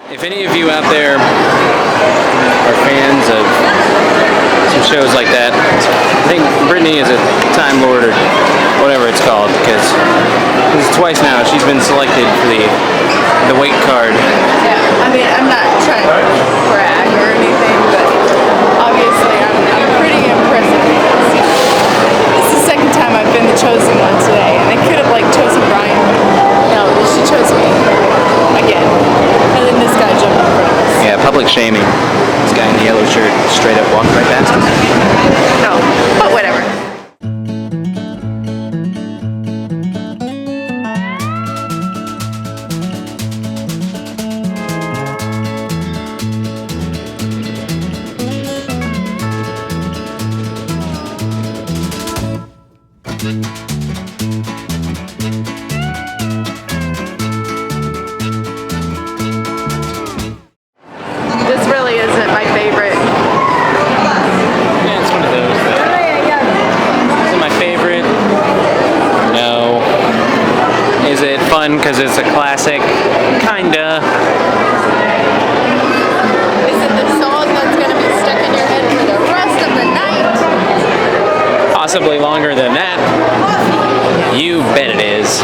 If any of you out there are fans of some shows like that, I think Brittany is a Time Lord or whatever it's called, because this is twice now she's been selected for the weight card. Yeah, I mean, I'm not trying to brag or anything, but obviously I'm pretty impressed because this is the second time I've been the chosen one today, and they could have chosen Brian, but no, she chose me again. And then this guy jumped in front of us. Yeah, public shaming. This guy in the yellow shirt straight up walked right past us. No, but whatever. This really isn't my favorite. Yeah, it's one of those that, is it my favorite? No. Is it fun because it's a classic? Kinda. Is it the song that's going to be stuck in your head for the rest of the night? Possibly longer than that. You bet it is.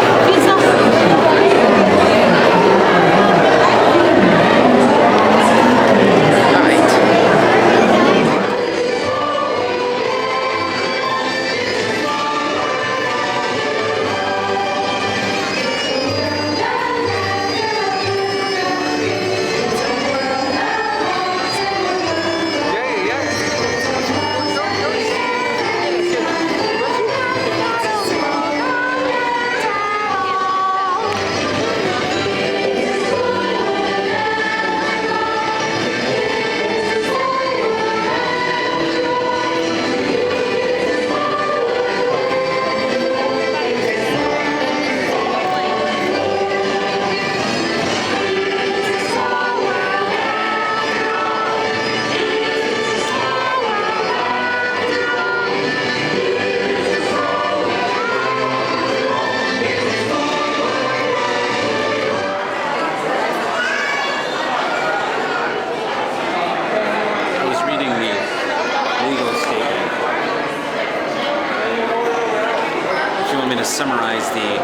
Summarize the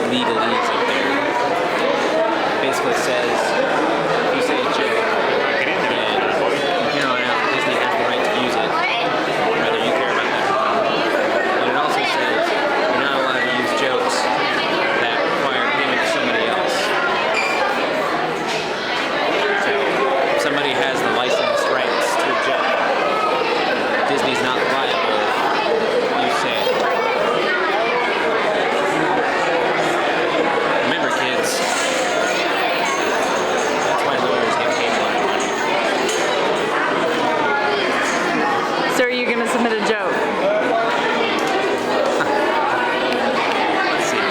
legalese up there. Basically says, if you say a joke, then from here on out, Disney has the right to use it, whether you care about that or not. And it also says you're not allowed to use jokes that require payment to somebody else. So, if somebody has the licensed rights to a joke, Disney's not liable if you say it. So are you going to submit a joke? Let's see.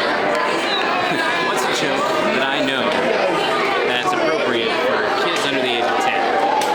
What's a joke that I know that's appropriate for kids under the age of 10?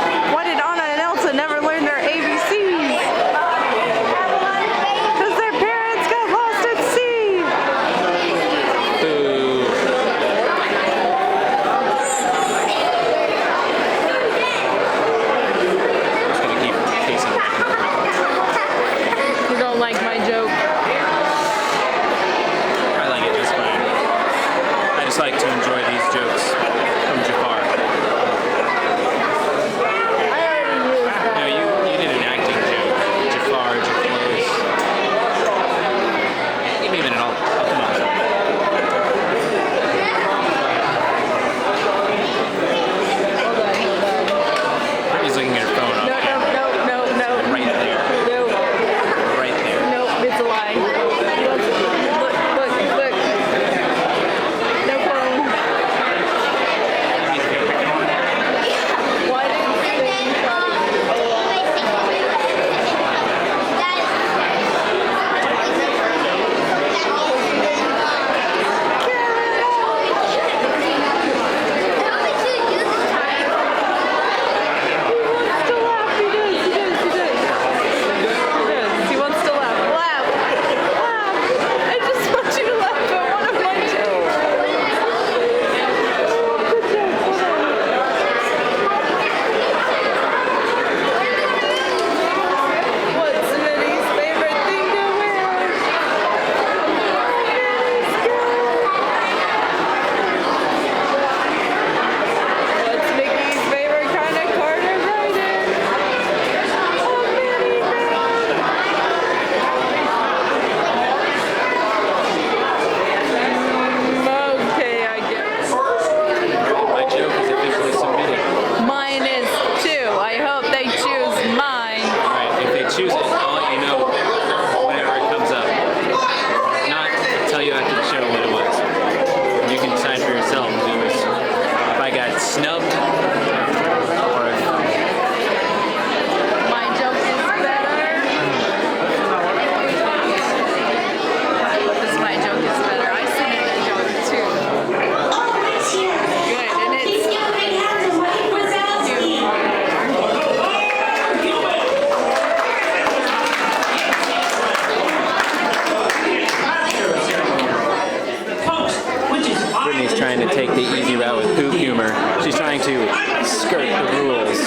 She's trying to skirt the rules.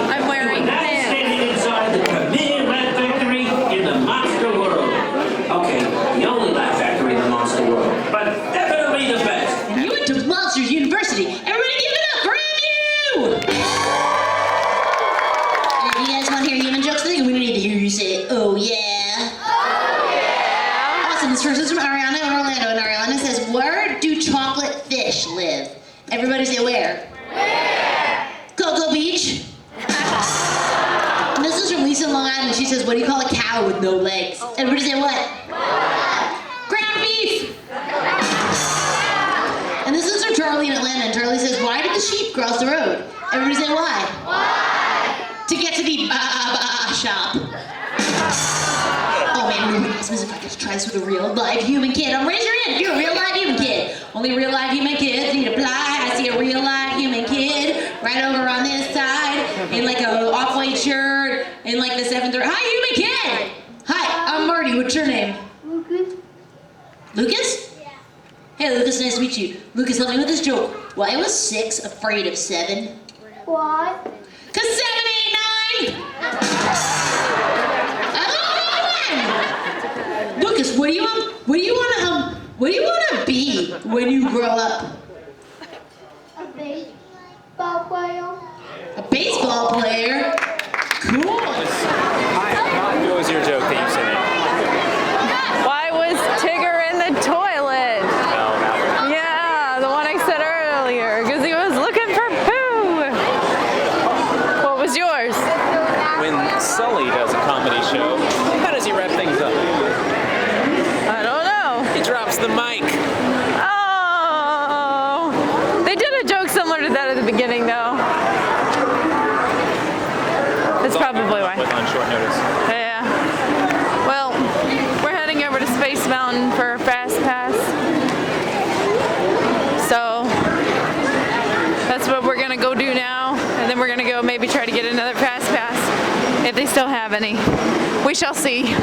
I'm wearing pants. Standing inside the premier laugh factory in the monster world. Okay, the only laugh factory in the monster world, but definitely the best. You went to Monsters University. Everybody give it up for MU! And you guys want to hear human jokes? I think we need to hear you say, oh yeah. Awesome, this first is from Ariana in Orlando. And Ariana says, where do chocolate fish live? Everybody say where? Cocoa Beach. And this is from Lisa in Long Island. She says, what do you call a cow with no legs? Everybody say what? Ground beef. And this is from Charlie in Atlanta. And Charlie says, why did the sheep cross the road? Everybody say why? To get to the shop. Oh man, really nice if I could try this with a real live human kid. Raise your hand if you're a real live human kid. Only real live human kids need apply. I see a real live human kid right over on this side in like a off-white shirt in like the 7th grade. Hi, human kid. Hi, I'm Marty. What's your name? Lucas? Yeah. Hey, Lucas. Nice to meet you. Lucas, help me with this joke. Why was 6 afraid of 7? Why? 'Cause 7, 8, 9. Lucas, what do you want to be when you grow up? A baseball player. A baseball player? Cool. What was your joke that you said? Why was Tigger in the toilet? Yeah, the one I said earlier, because he was looking for poo. What was yours? When Sully does a comedy show, how does he wrap things up? I don't know. He drops the mic. Oh, they did a joke similar to that at the beginning, though. That's probably why. On short notice. Yeah. Well, we're heading over to Space Mountain for Fast Pass. So that's what we're gonna go do now, and then we're gonna go maybe try to get another Fast Pass if they still have any. We shall see.